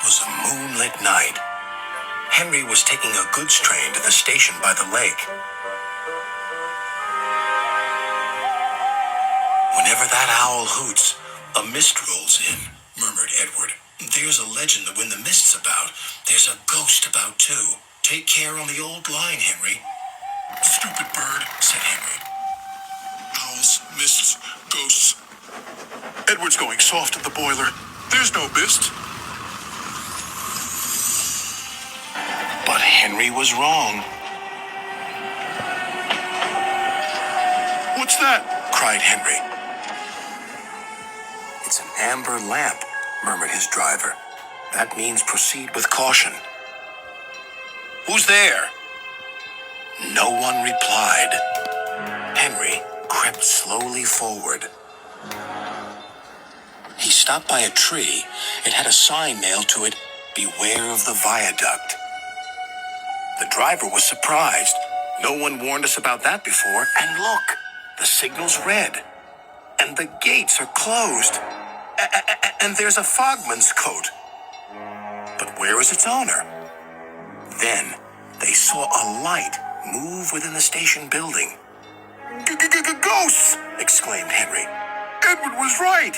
was a moonlit night. Henry was taking a goods train to the station by the lake. Whenever that owl hoots, a mist rolls in, murmured Edward. There's a legend that when the mist's about, there's a ghost about too. Take care on the old line, Henry. Stupid bird, said Henry. Owls, mists, ghosts. Edward's going soft at the boiler. There's no mist. But Henry was wrong. What's that? Cried Henry. It's an amber lamp, murmured his driver. That means proceed with caution. Who's there? No one replied. Henry crept slowly forward. He stopped by a tree. It had a sign nailed to it, "Beware of the viaduct." The driver was surprised. No one warned us about that before. And look, the signal's red. And the gates are closed. And there's a fogman's coat. But where is its owner? Then they saw a light move within the station building. Ghosts! Exclaimed Henry. Edward was right.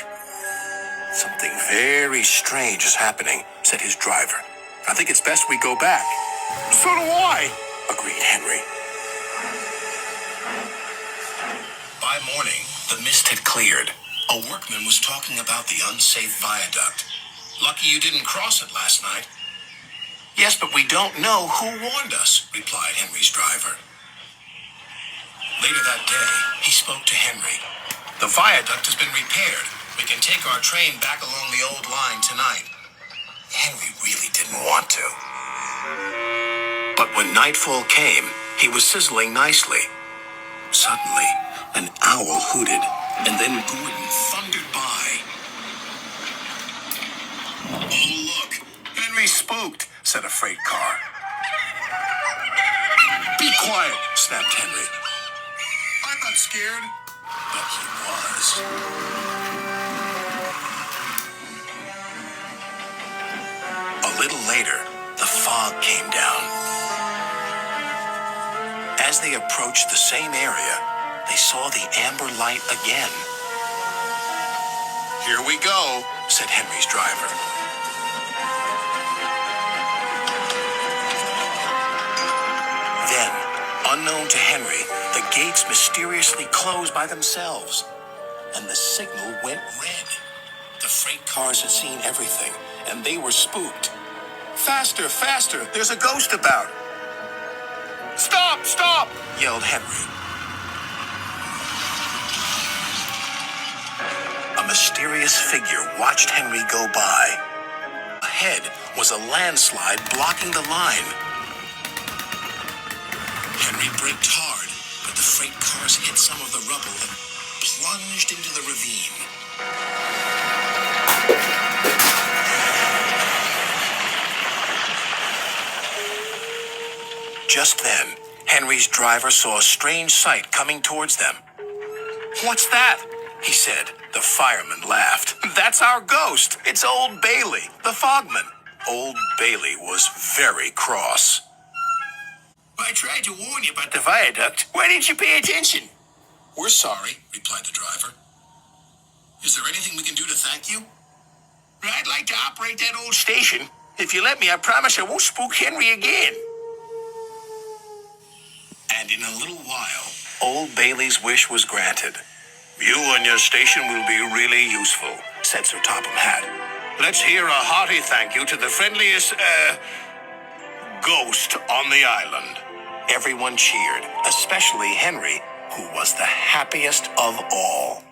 Something very strange is happening, said his driver. I think it's best we go back. So do I, agreed Henry. By morning, the mist had cleared. A workman was talking about the unsafe viaduct. Lucky you didn't cross it last night. Yes, but we don't know who warned us, replied Henry's driver. Later that day, he spoke to Henry. The viaduct has been repaired. We can take our train back along the old line tonight. Henry really didn't want to. But when nightfall came, he was sizzling nicely. Suddenly, an owl hooted, and then Gordon thundered by. Oh, look, Henry spooked, said a freight car. Be quiet, snapped Henry. I'm not scared. But he was. A little later, the fog came down. As they approached the same area, they saw the amber light again. Here we go, said Henry's driver. Then, unknown to Henry, the gates mysteriously closed by themselves, and the signal went red. The freight cars had seen everything, and they were spooked. Faster, faster, there's a ghost about. Stop, stop, yelled Henry. A mysterious figure watched Henry go by. Ahead was a landslide blocking the line. Henry braked hard, but the freight cars hit some of the rubble and plunged into the ravine. Just then, Henry's driver saw a strange sight coming towards them. What's that? He said. The fireman laughed. That's our ghost. It's Old Bailey, the fogman. Old Bailey was very cross. I tried to warn you about the viaduct. Why didn't you pay attention? We're sorry, replied the driver. Is there anything we can do to thank you? I'd like to operate that old station. If you let me, I promise I won't spook Henry again. And in a little while, Old Bailey's wish was granted. You and your station will be really useful, said Sir Topham Hatt. Let's hear a hearty thank you to the friendliest, ghost on the island. Everyone cheered, especially Henry, who was the happiest of all.